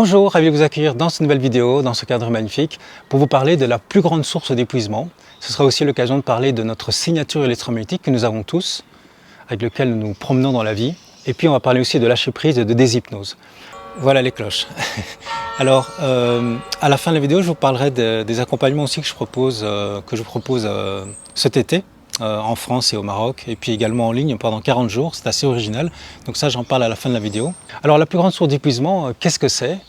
Bonjour, ravi de vous accueillir dans cette nouvelle vidéo, dans ce cadre magnifique, pour vous parler de la plus grande source d'épuisement. Ce sera aussi l'occasion de parler de notre signature électromagnétique que nous avons tous, avec lequel nous nous promenons dans la vie. Et puis on va parler aussi de lâcher prise et de déshypnose. Voilà les cloches. Alors, à la fin de la vidéo, je vous parlerai des accompagnements aussi que je propose cet été, en France et au Maroc, et puis également en ligne pendant 40 jours. C'est assez original, donc ça j'en parle à la fin de la vidéo. Alors la plus grande source d'épuisement, qu'est-ce que c'est?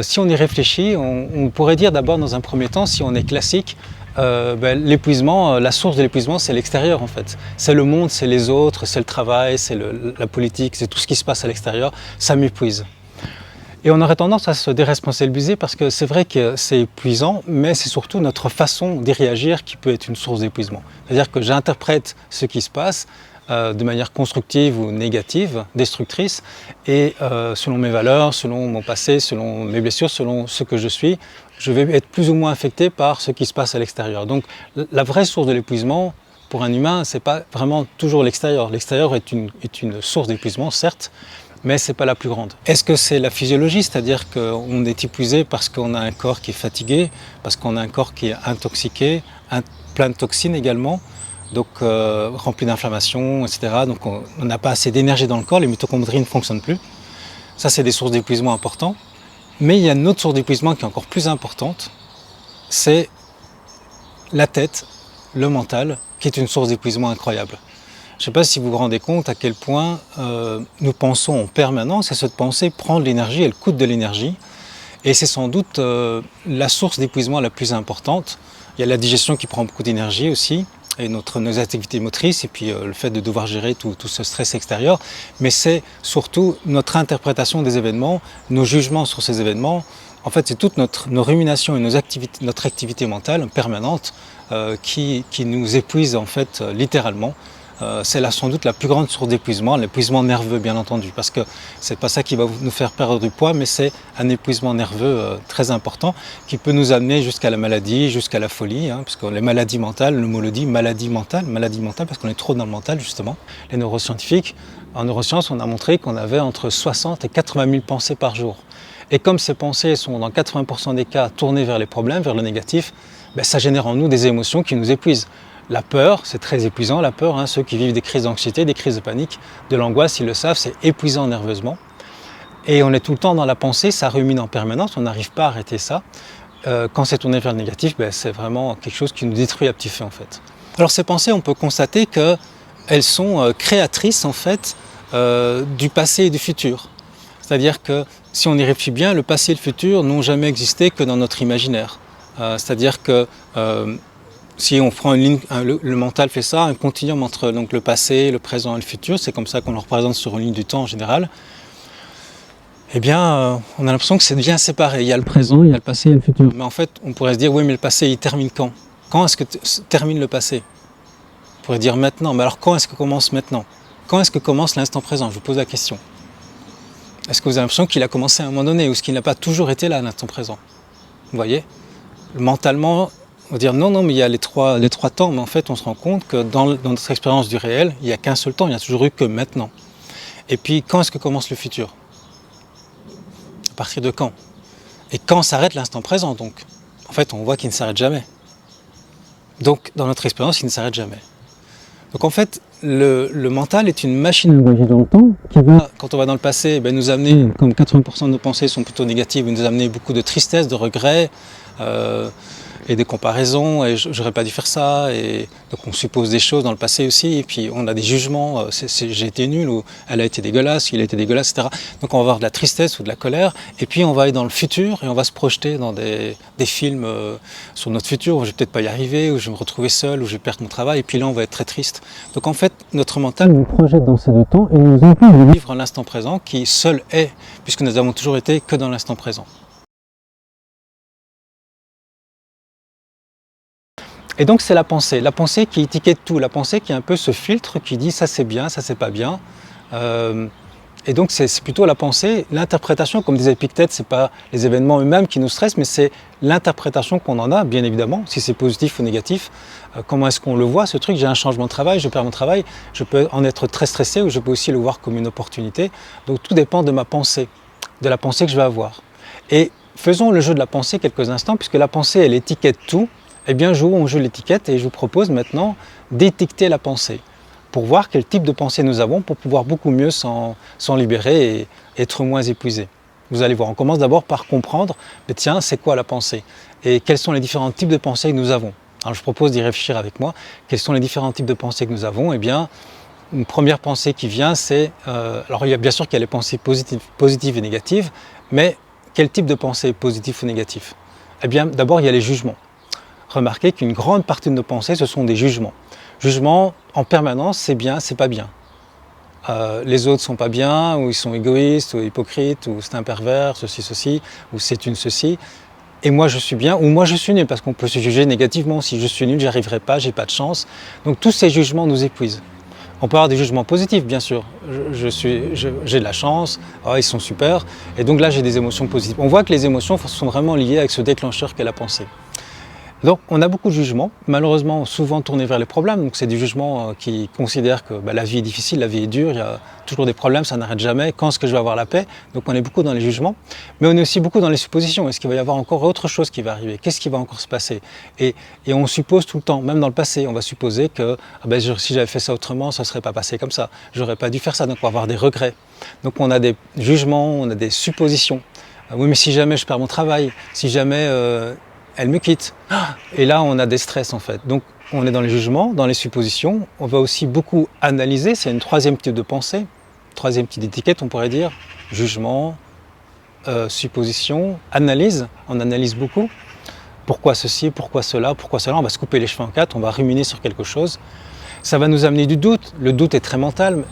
Si on y réfléchit, on pourrait dire d'abord dans un premier temps, si on est classique, l'épuisement, la source de l'épuisement, c'est l'extérieur en fait. C'est le monde, c'est les autres, c'est le travail, c'est la politique, c'est tout ce qui se passe à l'extérieur, ça m'épuise. Et on aurait tendance à se déresponsabiliser parce que c'est vrai que c'est épuisant, mais c'est surtout notre façon d'y réagir qui peut être une source d'épuisement. C'est-à-dire que j'interprète ce qui se passe de manière constructive ou négative, destructrice, et selon mes valeurs, selon mon passé, selon mes blessures, selon ce que je suis, je vais être plus ou moins affecté par ce qui se passe à l'extérieur. Donc la vraie source de l'épuisement pour un humain, c'est pas vraiment toujours l'extérieur. L'extérieur est une source d'épuisement, certes, mais ce n'est pas la plus grande. Est-ce que c'est la physiologie, c'est-à-dire qu'on est épuisé parce qu'on a un corps qui est fatigué, parce qu'on a un corps qui est intoxiqué, plein de toxines également, donc rempli d'inflammation, etc. Donc on n'a pas assez d'énergie dans le corps, les mitochondries ne fonctionnent plus. Ça, c'est des sources d'épuisement importantes. Mais il y a une autre source d'épuisement qui est encore plus importante, c'est la tête, le mental, qui est une source d'épuisement incroyable. Je ne sais pas si vous vous rendez compte à quel point nous pensons en permanence et cette pensée prend de l'énergie, elle coûte de l'énergie. Et c'est sans doute la source d'épuisement la plus importante. Il y a la digestion qui prend beaucoup d'énergie aussi, et nos activités motrices, et puis le fait de devoir gérer tout ce stress extérieur. Mais c'est surtout notre interprétation des événements, nos jugements sur ces événements. En fait, c'est toute nos ruminations et notre activité mentale permanente qui nous épuise en fait littéralement. C'est là sans doute la plus grande source d'épuisement, l'épuisement nerveux bien entendu, parce que c'est pas ça qui va nous faire perdre du poids, mais c'est un épuisement nerveux très important qui peut nous amener jusqu'à la maladie, jusqu'à la folie, parce que les maladies mentales, le mot le dit, maladie mentale, parce qu'on est trop dans le mental justement. Les neuroscientifiques, en neurosciences, on a montré qu'on avait entre 60 et 80 000 pensées par jour. Et comme ces pensées sont dans 80% des cas tournées vers les problèmes, vers le négatif, ça génère en nous des émotions qui nous épuisent. La peur, c'est très épuisant, la peur, ceux qui vivent des crises d'anxiété, des crises de panique, de l'angoisse, ils le savent, c'est épuisant nerveusement. Et on est tout le temps dans la pensée, ça rumine en permanence, on n'arrive pas à arrêter ça. Quand c'est tourné vers le négatif, c'est vraiment quelque chose qui nous détruit à petit feu en fait. Alors ces pensées, on peut constater qu'elles sont créatrices en fait du passé et du futur. C'est-à-dire que si on y réfléchit bien, le passé et le futur n'ont jamais existé que dans notre imaginaire. C'est-à-dire que si on prend une ligne, le mental fait ça, un continuum entre donc, le passé, le présent et le futur, c'est comme ça qu'on le représente sur une ligne du temps en général, eh bien, on a l'impression que c'est bien séparé. Il y a le présent, il y a le passé, il y a le futur. Mais en fait, on pourrait se dire, oui, mais le passé, il termine quand? Quand est-ce que termine le passé? On pourrait dire maintenant, mais alors quand est-ce que commence maintenant? Quand est-ce que commence l'instant présent? Je vous pose la question. Est-ce que vous avez l'impression qu'il a commencé à un moment donné, ou est-ce qu'il n'a pas toujours été là à l'instant présent? Vous voyez? Mentalement, on va dire non, mais il y a les trois temps, mais en fait on se rend compte que dans notre expérience du réel, il n'y a qu'un seul temps, il n'y a toujours eu que maintenant. Et puis quand est-ce que commence le futur? À partir de quand? Et quand s'arrête l'instant présent donc? En fait on voit qu'il ne s'arrête jamais. Donc dans notre expérience il ne s'arrête jamais. Donc en fait le mental est une machine à voyager dans le temps qui va, quand on va dans le passé, nous amener, comme 80% de nos pensées sont plutôt négatives, nous amener beaucoup de tristesse, de regrets, et des comparaisons, et j'aurais pas dû faire ça, et donc on suppose des choses dans le passé aussi, et puis on a des jugements, j'ai été nul, ou elle a été dégueulasse, il a été dégueulasse, etc. Donc on va avoir de la tristesse ou de la colère, et puis on va aller dans le futur, et on va se projeter dans des films sur notre futur, où je vais peut-être pas y arriver, où je vais me retrouver seul, où je vais perdre mon travail, et puis là on va être très triste. Donc en fait, notre mental nous projette dans ces deux temps, et nous empêche de vivre l'instant présent, qui seul est, puisque nous avons toujours été que dans l'instant présent. Et donc c'est la pensée qui étiquette tout, la pensée qui est un peu ce filtre qui dit ça c'est bien, ça c'est pas bien. Et donc c'est plutôt la pensée, l'interprétation, comme disait Épictète, c'est pas les événements eux-mêmes qui nous stressent, mais c'est l'interprétation qu'on en a, bien évidemment, si c'est positif ou négatif. Comment est-ce qu'on le voit ce truc? J'ai un changement de travail, je perds mon travail, je peux en être très stressé ou je peux aussi le voir comme une opportunité. Donc tout dépend de ma pensée. de la pensée que je vais avoir. Et faisons le jeu de la pensée quelques instants, puisque la pensée, elle étiquette tout. Eh bien, jouons au jeu de l'étiquette et je vous propose maintenant d'étiqueter la pensée pour voir quel type de pensée nous avons, pour pouvoir beaucoup mieux s'en libérer et être moins épuisé. Vous allez voir, on commence d'abord par comprendre, mais tiens, c'est quoi la pensée? Et quels sont les différents types de pensées que nous avons? Alors je propose d'y réfléchir avec moi. Quels sont les différents types de pensées que nous avons? Eh bien, une première pensée qui vient, c'est... alors il y a bien sûr qu'il y a les pensées positives et négatives, mais quel type de pensée positive ou négative? Eh bien, d'abord, il y a les jugements. Remarquez qu'une grande partie de nos pensées, ce sont des jugements. Jugements en permanence, c'est bien, c'est pas bien. Les autres sont pas bien, ou ils sont égoïstes, ou hypocrites, ou c'est un pervers, ceci, ou c'est une ceci. Et moi je suis bien, ou moi je suis nul, parce qu'on peut se juger négativement. Si je suis nul, j'y arriverai pas, j'ai pas de chance. Donc tous ces jugements nous épuisent. On peut avoir des jugements positifs, bien sûr. J'ai de la chance, oh, ils sont super. Et donc là, j'ai des émotions positives. On voit que les émotions sont vraiment liées avec ce déclencheur qu'est la pensée. Donc on a beaucoup de jugements, malheureusement souvent tournés vers les problèmes, donc c'est des jugements qui considèrent que la vie est difficile, la vie est dure, il y a toujours des problèmes, ça n'arrête jamais, quand est-ce que je vais avoir la paix? Donc on est beaucoup dans les jugements, mais on est aussi beaucoup dans les suppositions. Est-ce qu'il va y avoir encore autre chose qui va arriver? Qu'est-ce qui va encore se passer? Et on suppose tout le temps, même dans le passé, on va supposer que si j'avais fait ça autrement, ça ne serait pas passé comme ça, j'aurais pas dû faire ça, donc on va avoir des regrets. Donc on a des jugements, on a des suppositions. Oui, mais si jamais je perds mon travail, si jamais elle me quitte. Et là, on a des stress en fait. Donc, on est dans les jugements, dans les suppositions. On va aussi beaucoup analyser. C'est une troisième type de pensée, troisième type d'étiquette, on pourrait dire. Jugement, supposition, analyse. On analyse beaucoup. Pourquoi ceci, pourquoi cela, pourquoi cela. On va se couper les cheveux en quatre, on va ruminer sur quelque chose. Ça va nous amener du doute. Le doute est très mental.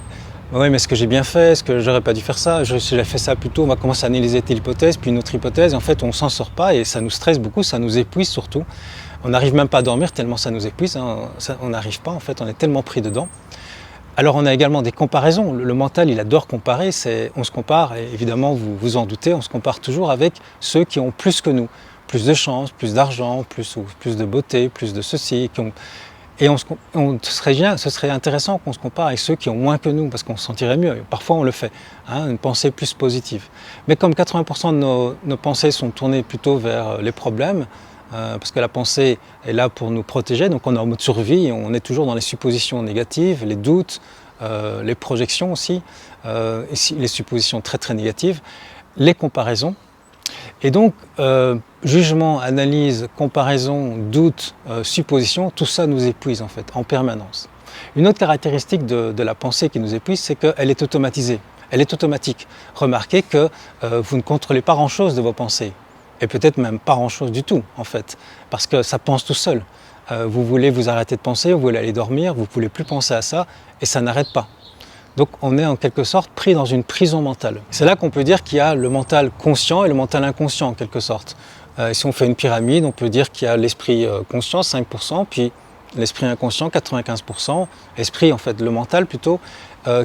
Oui, mais est-ce que j'ai bien fait? Est-ce que j'aurais pas dû faire ça? Si j'avais fait ça plus tôt, on va commencer à analyser telle hypothèse, puis une autre hypothèse. Et en fait, on s'en sort pas et ça nous stresse beaucoup, ça nous épuise surtout. On n'arrive même pas à dormir tellement ça nous épuise. Hein. On n'arrive pas, en fait, on est tellement pris dedans. Alors, on a également des comparaisons. Le mental, il adore comparer. On se compare, et évidemment, vous vous en doutez, on se compare toujours avec ceux qui ont plus que nous. Plus de chance, plus d'argent, plus de beauté, plus de ceci, Et ce serait intéressant qu'on se compare avec ceux qui ont moins que nous, parce qu'on se sentirait mieux. Parfois, on le fait, hein, une pensée plus positive. Mais comme 80% de nos pensées sont tournées plutôt vers les problèmes, parce que la pensée est là pour nous protéger, donc on est en mode survie, on est toujours dans les suppositions négatives, les doutes, les projections aussi, les suppositions très très négatives, les comparaisons. Et donc, jugement, analyse, comparaison, doute, supposition, tout ça nous épuise en fait, en permanence. Une autre caractéristique de la pensée qui nous épuise, c'est qu'elle est automatisée, elle est automatique. Remarquez que vous ne contrôlez pas grand-chose de vos pensées, et peut-être même pas grand-chose du tout en fait, parce que ça pense tout seul. Vous voulez vous arrêter de penser, vous voulez aller dormir, vous ne voulez plus penser à ça, et ça n'arrête pas. Donc on est en quelque sorte pris dans une prison mentale. C'est là qu'on peut dire qu'il y a le mental conscient et le mental inconscient en quelque sorte. Si on fait une pyramide, on peut dire qu'il y a l'esprit conscient, 5%, puis l'esprit inconscient, 95%, l'esprit en fait, le mental plutôt,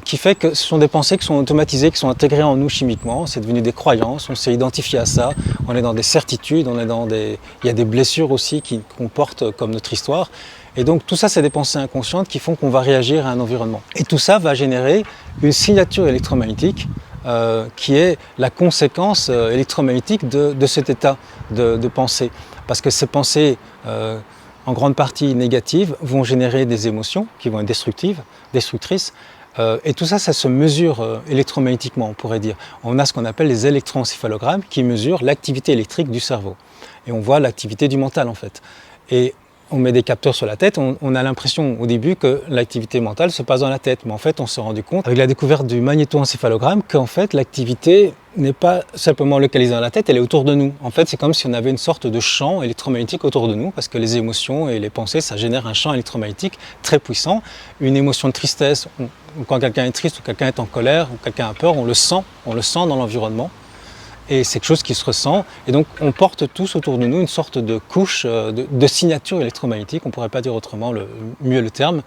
qui fait que ce sont des pensées qui sont automatisées, qui sont intégrées en nous chimiquement, c'est devenu des croyances, on s'est identifié à ça, on est dans des certitudes, il y a des blessures aussi qu'on porte comme notre histoire. Et donc tout ça, c'est des pensées inconscientes qui font qu'on va réagir à un environnement. Et tout ça va générer une signature électromagnétique qui est la conséquence électromagnétique de cet état de pensée. Parce que ces pensées, en grande partie négatives, vont générer des émotions qui vont être destructrices. Et tout ça, ça se mesure électromagnétiquement, on pourrait dire. On a ce qu'on appelle les électroencéphalogrammes qui mesurent l'activité électrique du cerveau. Et on voit l'activité du mental en fait. Et on met des capteurs sur la tête, on a l'impression au début que l'activité mentale se passe dans la tête, mais en fait on s'est rendu compte avec la découverte du magnétoencéphalogramme qu'en fait l'activité n'est pas simplement localisée dans la tête, elle est autour de nous. En fait c'est comme si on avait une sorte de champ électromagnétique autour de nous, parce que les émotions et les pensées ça génère un champ électromagnétique très puissant. Une émotion de tristesse, quand quelqu'un est triste ou quelqu'un est en colère ou quelqu'un a peur, on le sent dans l'environnement. Et c'est quelque chose qui se ressent, et donc on porte tous autour de nous une sorte de couche de signature électromagnétique, on ne pourrait pas dire autrement mieux le terme,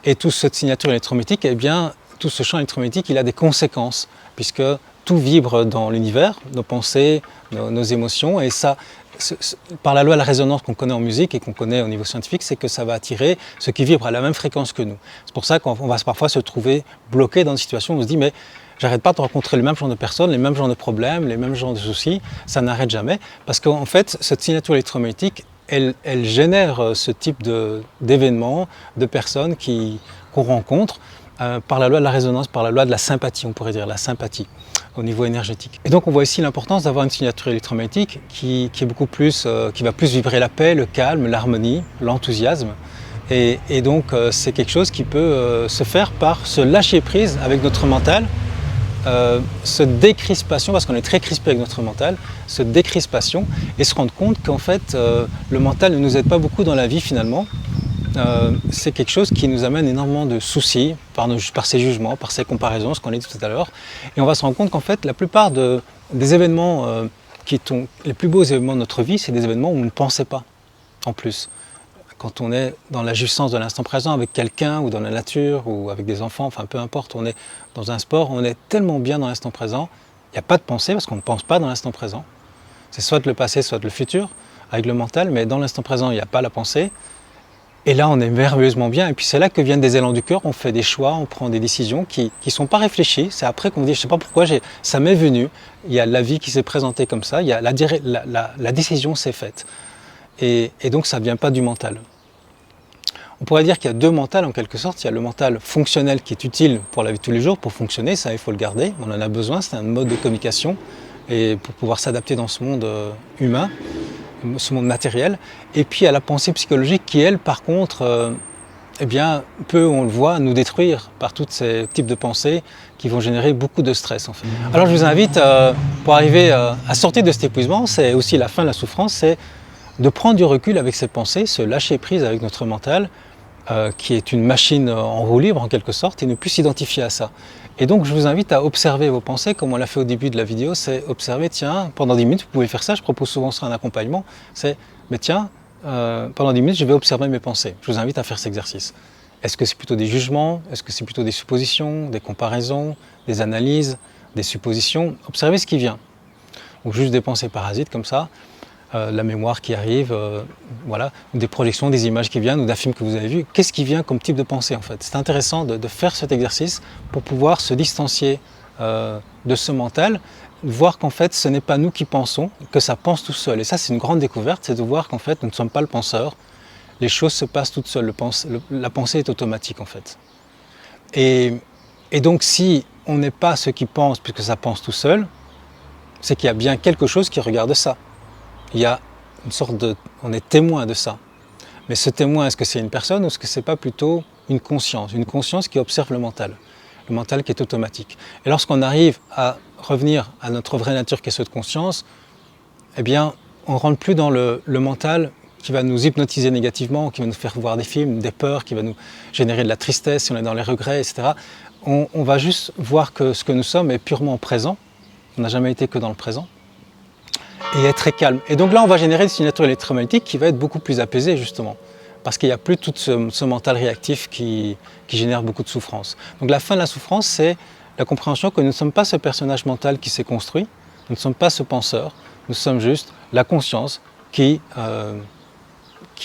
et toute cette signature électromagnétique, eh bien, tout ce champ électromagnétique, il a des conséquences, puisque tout vibre dans l'univers, nos pensées, nos émotions, et ça, par la loi de la résonance qu'on connaît en musique et qu'on connaît au niveau scientifique, c'est que ça va attirer ce qui vibre à la même fréquence que nous. C'est pour ça qu'on va parfois se trouver bloqué dans une situation où on se dit mais j'arrête pas de rencontrer le même genre de personnes, les mêmes genres de problèmes, les mêmes genres de soucis, ça n'arrête jamais, parce qu'en fait, cette signature électromagnétique, elle génère ce type d'événements, de personnes qu'on rencontre par la loi de la résonance, par la loi de la sympathie, on pourrait dire, la sympathie au niveau énergétique. Et donc on voit ici l'importance d'avoir une signature électromagnétique qui est beaucoup plus, qui va plus vibrer la paix, le calme, l'harmonie, l'enthousiasme. Et donc c'est quelque chose qui peut se faire par se lâcher prise avec notre mental, se décrispation, parce qu'on est très crispé avec notre mental, se décrispation et se rendre compte qu'en fait le mental ne nous aide pas beaucoup dans la vie finalement. C'est quelque chose qui nous amène énormément de soucis par ses jugements, par ses comparaisons, ce qu'on a dit tout à l'heure. Et on va se rendre compte qu'en fait la plupart des événements les plus beaux événements de notre vie, c'est des événements où on ne pensait pas en plus. Quand on est dans la jouissance de l'instant présent avec quelqu'un ou dans la nature ou avec des enfants, enfin peu importe, on est dans un sport, on est tellement bien dans l'instant présent, il n'y a pas de pensée parce qu'on ne pense pas dans l'instant présent. C'est soit le passé, soit le futur avec le mental, mais dans l'instant présent, il n'y a pas la pensée. Et là, on est merveilleusement bien. Et puis c'est là que viennent des élans du cœur, on fait des choix, on prend des décisions qui ne sont pas réfléchies. C'est après qu'on dit, je ne sais pas pourquoi, ça m'est venu. Il y a la vie qui s'est présentée comme ça, il y a la décision s'est faite. Et donc ça ne vient pas du mental. On pourrait dire qu'il y a deux mentals en quelque sorte. Il y a le mental fonctionnel qui est utile pour la vie de tous les jours, pour fonctionner, ça il faut le garder, on en a besoin, c'est un mode de communication et pour pouvoir s'adapter dans ce monde humain, ce monde matériel. Et puis il y a la pensée psychologique qui elle par contre eh bien, peut, on le voit, nous détruire par tous ces types de pensées qui vont générer beaucoup de stress en fait. Alors je vous invite, pour arriver à sortir de cet épuisement, c'est aussi la fin de la souffrance, c'est de prendre du recul avec ses pensées, se lâcher prise avec notre mental, qui est une machine en roue libre en quelque sorte, et ne plus s'identifier à ça. Et donc je vous invite à observer vos pensées, comme on l'a fait au début de la vidéo, c'est observer, tiens, pendant 10 minutes, vous pouvez faire ça, je propose souvent ça en accompagnement, c'est, mais tiens, pendant 10 minutes, je vais observer mes pensées. Je vous invite à faire cet exercice. Est-ce que c'est plutôt des jugements? Est-ce que c'est plutôt des suppositions, des comparaisons, des analyses, des suppositions? Observez ce qui vient. Ou juste des pensées parasites comme ça, la mémoire qui arrive, voilà, des projections, des images qui viennent ou d'un film que vous avez vu. Qu'est-ce qui vient comme type de pensée en fait? C'est intéressant de faire cet exercice pour pouvoir se distancier de ce mental, voir qu'en fait ce n'est pas nous qui pensons, que ça pense tout seul. Et ça c'est une grande découverte, c'est de voir qu'en fait nous ne sommes pas le penseur, les choses se passent toutes seules, la pensée est automatique en fait. Et donc si on n'est pas ce qui pense puisque ça pense tout seul, c'est qu'il y a bien quelque chose qui regarde ça. Il y a une sorte on est témoin de ça. Mais ce témoin, est-ce que c'est une personne ou est-ce que c'est pas plutôt une conscience qui observe le mental qui est automatique. Et lorsqu'on arrive à revenir à notre vraie nature qui est cette conscience, eh bien, on ne rentre plus dans le mental qui va nous hypnotiser négativement, qui va nous faire voir des films, des peurs, qui va nous générer de la tristesse si on est dans les regrets, etc. On va juste voir que ce que nous sommes est purement présent, on n'a jamais été que dans le présent, et est très calme. Et donc là, on va générer une signature électromagnétique qui va être beaucoup plus apaisée, justement, parce qu'il n'y a plus tout ce mental réactif qui génère beaucoup de souffrance. Donc la fin de la souffrance, c'est la compréhension que nous ne sommes pas ce personnage mental qui s'est construit, nous ne sommes pas ce penseur, nous sommes juste la conscience qui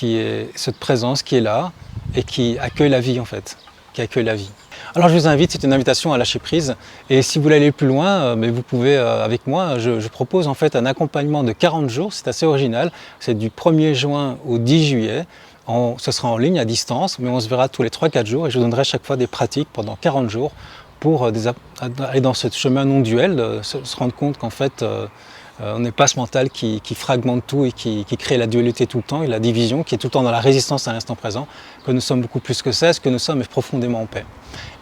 est cette présence qui est là et qui accueille la vie en fait, qui accueille la vie. Alors je vous invite, c'est une invitation à lâcher prise et si vous voulez aller plus loin, mais vous pouvez avec moi, je propose en fait un accompagnement de 40 jours, c'est assez original, c'est du 1er juin au 10 juillet, ce sera en ligne à distance, mais on se verra tous les 3-4 jours et je vous donnerai chaque fois des pratiques pendant 40 jours pour aller dans ce chemin non duel, de se rendre compte qu'en fait on n'est pas ce mental qui fragmente tout et qui crée la dualité tout le temps et la division, qui est tout le temps dans la résistance à l'instant présent, que nous sommes beaucoup plus que ça, ce que nous sommes est profondément en paix.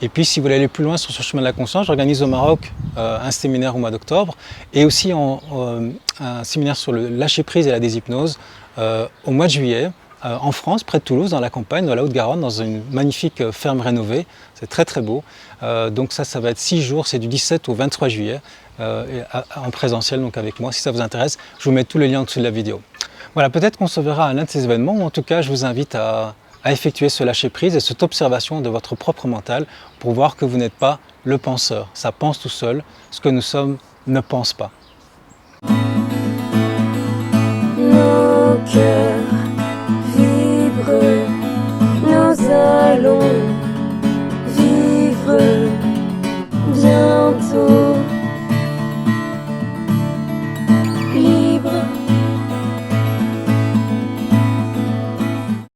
Et puis si vous voulez aller plus loin sur ce chemin de la conscience, j'organise au Maroc un séminaire au mois d'octobre et aussi un séminaire sur le lâcher-prise et la déshypnose au mois de juillet en France, près de Toulouse, dans la campagne, dans la Haute-Garonne, dans une magnifique ferme rénovée. C'est très très beau. Donc ça va être 6 jours, c'est du 17 au 23 juillet. En présentiel donc avec moi, si ça vous intéresse, je vous mets tous les liens en dessous de la vidéo. Voilà, peut-être qu'on se verra à l'un de ces événements, ou en tout cas je vous invite à effectuer ce lâcher-prise et cette observation de votre propre mental pour voir que vous n'êtes pas le penseur. Ça pense tout seul, ce que nous sommes ne pense pas.